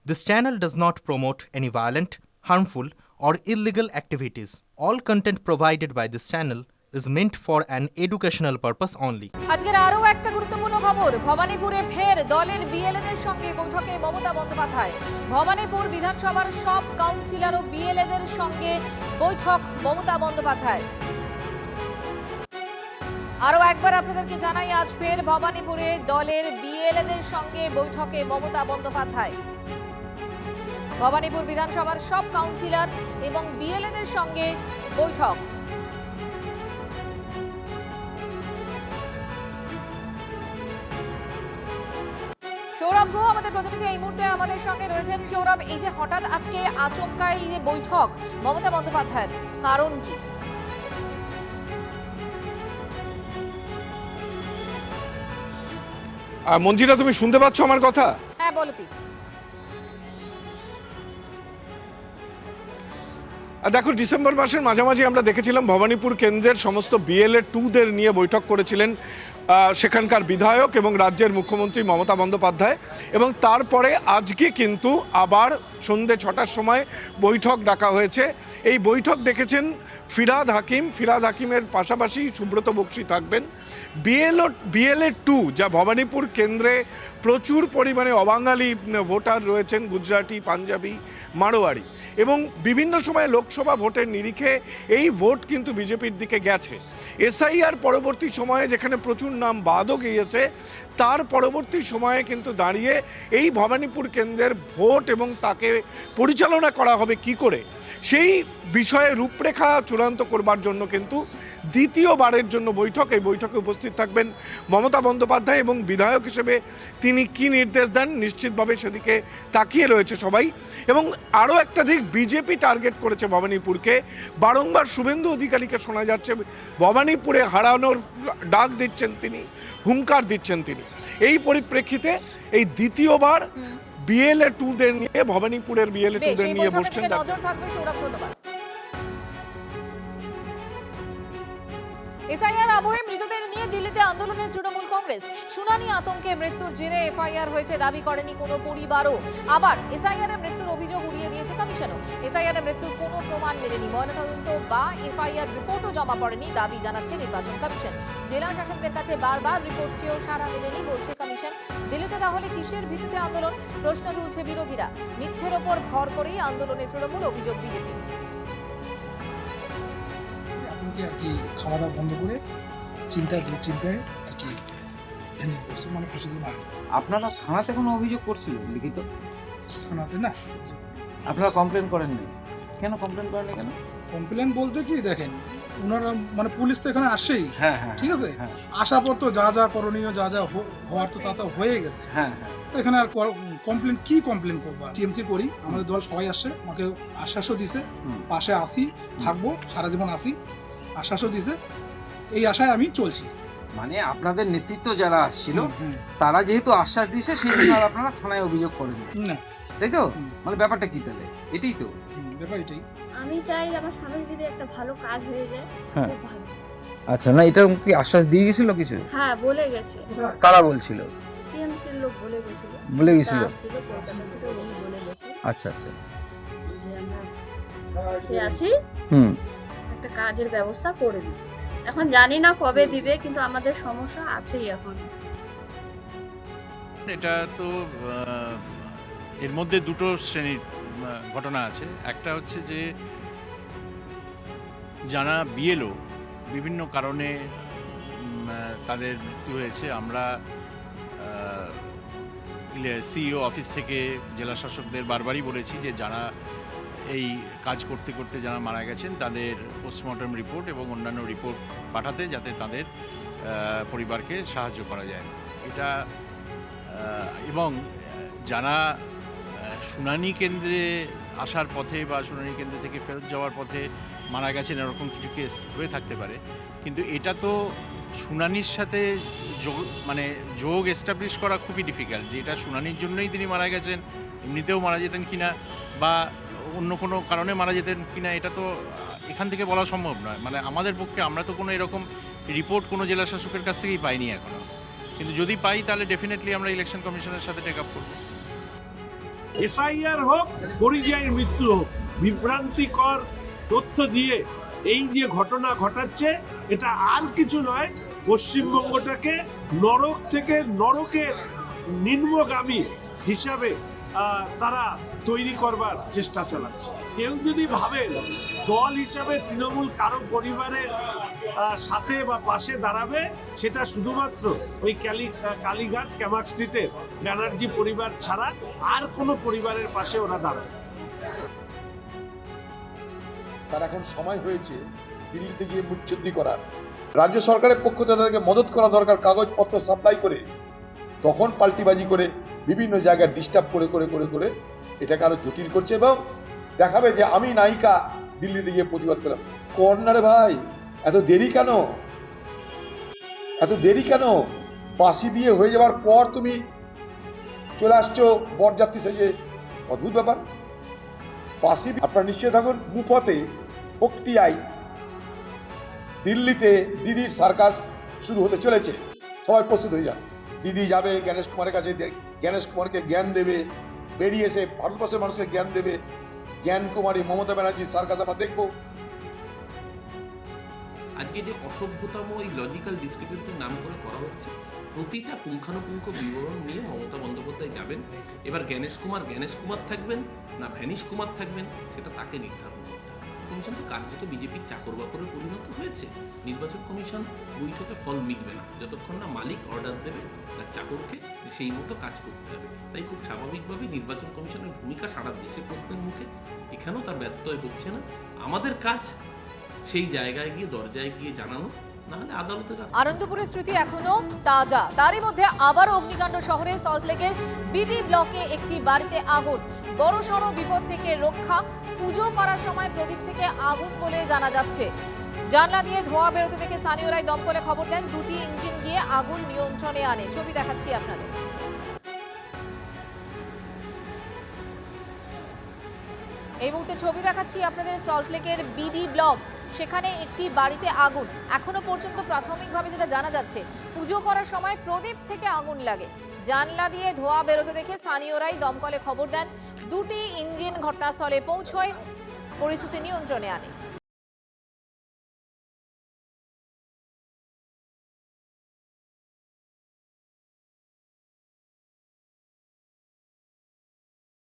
This channel does not promote any violent, harmful, or illegal activities. All content provided by this channel is meant for an educational purpose only. আজকের আরও একটা গুরুত্বপূর্ণ খবর, ভবানীপুরে ফের দলের বিএলএদের সঙ্গে বৈঠকে মমতা বন্দ্যোপাধ্যায়। ভবানীপুর বিধানসভার সব কাউন্সিলর ও বিএলএদের সঙ্গে বৈঠক মমতা বন্দ্যোপাধ্যায়। আরও একবার আপনাদেরকে জানাই, আজ ফের ভবানীপুরে দলের বিএলএদের সঙ্গে বৈঠকে মমতা বন্দ্যোপাধ্যায়। ভবানীপুর বিধানসভার সব কাউন্সিলর এবং বিএলএদের সঙ্গে বৈঠক। সৌরভ গুহ আমাদের প্রতিনিধি এই মুহূর্তে আমাদের সঙ্গে রয়েছেন। সৌরভ, এই যে হঠাৎ আজকে আচমকা এই যে বৈঠক মমতা বন্দ্যোপাধ্যায়ের, কারণ কি? মঞ্জিরা, তুমি শুনতে পাচ্ছ আমার কথা? হ্যাঁ, বলো প্লিজ। দেখো, ডিসেম্বর মাসের মাঝামাঝি আমরা দেখেছিলাম ভবানীপুর কেন্দ্রের সমস্ত বিএলএ 2দের নিয়ে বৈঠক করেছিলেন সেখানকার বিধায়ক এবং রাজ্যের মুখ্যমন্ত্রী মমতা বন্দ্যোপাধ্যায়, এবং তারপরে আজকে কিন্তু আবার সন্ধ্যে 6টার সময় বৈঠক ডাকা হয়েছে। এই বৈঠক ডেকেছেন ফিরহাদ হাকিমের পাশাপাশি সুব্রত বক্সী থাকবেন। বিএলএ 2, যা ভবানীপুর কেন্দ্রে প্রচুর পরিমাণে অবাঙালি ভোটার রয়েছেন, গুজরাটি, পাঞ্জাবি, মারোয়ারি, এবং বিভিন্ন সময় লোকসভা ভোটের নিরিখে এই ভোট কিন্তু বিজেপির দিকে গেছে। এসআইআর পরবর্তী সময়ে যেখানে প্রচুর নাম বাদও গিয়েছে, তার পরবর্তী সময়ে কিন্তু দাঁড়িয়ে এই ভবানীপুর কেন্দ্রের ভোট এবং তাকে পরিচালনা করা হবে কি করে, সেই বিষয়ে রূপরেখা চূড়ান্ত করবার জন্য কিন্তু দ্বিতীয়বারের জন্য বৈঠক। এই বৈঠকে উপস্থিত থাকবেন মমতা বন্দ্যোপাধ্যায়, এবং বিধায়ক হিসেবে তিনি কি নির্দেশ দেন নিশ্চিতভাবে সেদিকে তাকিয়ে রয়েছে সবাই। এবং আরও একটা দিক, বিজেপি টার্গেট করেছে ভবানীপুরকে। বারংবার শুভেন্দু অধিকারীকে শোনা যাচ্ছে ভবানীপুরে হারানোর ডাক দিচ্ছেন তিনি, হুঙ্কার দিচ্ছেন তিনি। এই পরিপ্রেক্ষিতে এই দ্বিতীয়বার বিএলএ 2দের নিয়ে, ভবানীপুরের বিএলএ 2দের নিয়ে বসছেন। নজর থাকবে সৌরভ, ধন্যবাদ। এসআইআর আবহে মৃতদের নিয়ে দিল্লিতে আন্দোলনে তৃণমূল কংগ্রেস। শুনানি আতঙ্কে মৃত্যুর জেরে এফআইআর হয়েছে দাবি করেনি কোনো পরিবারও। আবার এসআইআর এ মৃত্যুর অভিযোগ উড়িয়ে দিয়েছে কমিশনও। এসআইআর এ মৃত্যুর কোনো প্রমাণ মেলেনি, ময়নাতদন্ত বা এফআইআর রিপোর্টও জমা পড়েনি দাবি জানাচ্ছে নির্বাচন কমিশন। জেলা শাসকের কাছে বারবার রিপোর্ট চেয়েও সাড়া মেলেনি বলছে কমিশন। দিল্লিতে তাহলে কিসের ভিত্তিতে আন্দোলন, প্রশ্ন তুলছে বিরোধীরা। মিথ্যের ওপর ভর করেই আন্দোলনে তৃণমূল, অভিযোগ বিজেপি। আর কি খাওয়া দাওয়া বন্ধ করে দুশ্চিন্তায় আর কি ভেঙে পড়ছে, মানে প্রতিদিন মারা। আপনারা থানাতে কোনো অভিযোগ করছিল লিখিত? থানাতে না, আপনারা কমপ্লেন করেননি কেন? কমপ্লেন করেননি কেন? কমপ্লেন বলতে কি, দেখেন ওনারা মানে পুলিশ তো এখানে আসছেই, হ্যাঁ হ্যাঁ, ঠিক আছে, হ্যাঁ, আসার পর তো যা যা করণীয়, যা যা হওয়ার তো তা তো হয়ে গেছে। হ্যাঁ হ্যাঁ, তো এখানে আর কমপ্লেন করবো? টিএমসি করি, আমাদের দল সবাই আসছে, আমাকে আশ্বাসও দিছে পাশে আসি, থাকবো সারা জীবন আসি, আশ্বাসও দিছে। এই আশায় আমি চলছি। মানে আপনাদের নেতৃত্ব যারা আসছিল তারা যেহেতু আশ্বাস দিয়েছে, সেই জন্য আর আপনারা থানায় অভিযোগ করেন না, তাই তো? মানে ব্যাপারটা কি তাহলে? এটাই তো ব্যাপার, এটাই। আমি চাই আমার স্বামীর যদি একটা ভালো কাজ হয়ে যায়, হ্যাঁ। খুব ভালো। আচ্ছা, না এটা কি আশ্বাস দিয়ে গেছিল কিছু? হ্যাঁ, বলে গেছে। কারা বলছিল? টিএমসির লোক বলে গেছিল। বলে গেছিল? আসছিল কলকাতা থেকে, উনি বলে গেছে আচ্ছা আচ্ছা, যে আমরা সে আছি, একটা কাজের ব্যবস্থা করে দিই। এখন জানি না কবে দিবে, কিন্তু আমাদের সমস্যা আছেই এখন। এটা তো এর মধ্যে দুটো শ্রেণীর ঘটনা আছে। একটা হচ্ছে যে যারা বিএলও বিভিন্ন কারণে তাদের মৃত্যু হয়েছে। আমরা সিইও অফিস থেকে জেলা শাসকদের বারবারই বলেছি যে যারা এই কাজ করতে করতে যারা মারা গেছেন তাদের পোস্টমর্টম রিপোর্ট এবং অন্যান্য রিপোর্ট পাঠাতে, যাতে তাদের পরিবারকে সাহায্য করা যায়। এটা এবং যারা শুনানি কেন্দ্রে আসার পথে বা শুনানি কেন্দ্র থেকে ফেরত যাওয়ার পথে মারা গেছেন, এরকম কিছু কেস হয়ে থাকতে পারে, কিন্তু এটা তো শুনানির সাথে যোগ এস্টাবলিশ করা খুবই ডিফিকাল্ট যে এটা শুনানির জন্যই তিনি মারা গেছেন, এমনিতেও মারা যেতেন কিনা বা অন্য কোনো কারণে মারা যেতেন কিনা, এটা তো এখান থেকে বলা সম্ভব নয়। মানে আমাদের পক্ষে, আমরা তো কোনো এরকম রিপোর্ট কোনো জেলা শাসকের কাছ থেকেই পাইনি এখনও, কিন্তু যদি পাই তাহলে ডেফিনেটলি আমরা ইলেকশন কমিশনের সাথে টেক আপ করব। এসআইআর হোক পরিযায়ী মৃত্যু হোক, বিভ্রান্তিকর তথ্য দিয়ে এই যে ঘটনা ঘটাচ্ছে, এটা আর কিছু নয়, পশ্চিমবঙ্গটাকে নরক থেকে নরকের নিম্নগামী হিসাবে তারা তৈরি করবার চেষ্টা চালাচ্ছে। কেউ যদি ভাবেন দল হিসাবে তৃণমূল কারো পরিবারের সাথে বা পাশে দাঁড়াবে, সেটা শুধুমাত্র ওই কালীঘাট ক্যামাক স্ট্রিটের ব্যানার্জি পরিবার ছাড়া আর কোনো পরিবারের পাশে ওরা দাঁড়াবে। তার এখন সময় হয়েছে দিল্লিতে গিয়ে মুচ্ছুদ্দি করার। রাজ্য সরকারের পক্ষ থেকে তাদেরকে মদত করা দরকার, কাগজপত্র সাপ্লাই করে, তখন পাল্টিবাজি করে বিভিন্ন জায়গায় ডিস্টার্ব করে করে করে করে এটাকে আরো জটিল করছে এবং দেখাবে যে আমি নায়িকা দিল্লিতে গিয়ে প্রতিবাদ করলাম। কর্নারে ভাই এত দেরি কেন, এত দেরি কেন? বাঁশি দিয়ে হয়ে যাওয়ার পর তুমি চলে আসছো বরযাত্রী সেজে, অদ্ভুত ব্যাপার। বাঁশি আপনারা নিশ্চয় থাকুন, মুফতে বক্তিয়ায় দিল্লিতে দিদির সার্কাস শুরু হতে চলেছে, সবাই প্রস্তুত হয়ে যান। দিদি যাবে গণেশ কুমারের কাছে, গণেশ কুমারকে জ্ঞান দেবে, বেরিয়ে এসে ভারতবর্ষের মানুষকে জ্ঞান দেবে। জ্ঞান কুমারী মমতা ব্যানার্জির সার্কাস আমরা দেখবো। আজকে যে অসভ্যতম এই লজিক্যাল ডিসক্রিপেন্সির নাম করে করা হচ্ছে, প্রতিটা পুঙ্খানুপুঙ্খ বিবরণ নিয়ে মমতা বন্দ্যোপাধ্যায় যাবেন। এবার গণেশ কুমার থাকবেন না ভ্যানিশ কুমার থাকবেন, সেটা তাকে নির্ধারণ করতে হবে। কমিশন তো কার্যত বিজেপির চাকর বাকরে পরিণত হয়েছে। নির্বাচন কমিশন বৈঠকে ফল মিলবে না যতক্ষণ না মালিক অর্ডার দেবে তার চাকরকে সেই মতো কাজ করতে হবে। তাই খুব স্বাভাবিকভাবেই নির্বাচন কমিশনের ভূমিকা সারা দেশে প্রশ্নের মুখে, এখানেও তার ব্যত্যয় হচ্ছে না। আমাদের কাজ সেই জায়গায় গিয়ে দরজায় গিয়ে জানানো, না হলে আদালতের কাছে। আনন্দপুরের স্মৃতি এখনো তাজা, তারই মধ্যে আবারও অগ্নিকাণ্ড শহরে সল্টলেকের বিডি ব্লকে একটি বাড়িতে আগুন। বড়সড় বিপদ থেকে রক্ষা, পুজো করার সময় প্রদীপ থেকে আগুন বলে জানা যাচ্ছে। জানলা দিয়ে ধোঁয়া বেরোতে দেখে স্থানীয়রাই দমকলে খবর দেন, দুটি ইঞ্জিন গিয়ে আগুন নিয়ন্ত্রণে আনে। ছবি দেখাচ্ছি আপনাদের। এই মুহূর্তে ছবি দেখাচ্ছি আপনাদের সল্টলেকের বিডি ব্লক, সেখানে একটি বাড়িতে আগুন। এখনো পর্যন্ত প্রাথমিকভাবে যেটা জানা যাচ্ছে, পুজো করার সময় প্রদীপ থেকে আগুন লাগে। জানলা দিয়ে ধোঁয়া বেরোতে দেখে স্থানীয়রাই দমকলে খবর দেন, দুটি ইঞ্জিন ঘটনাস্থলে পৌঁছয়, পরিস্থিতি নিয়ন্ত্রণে আনে।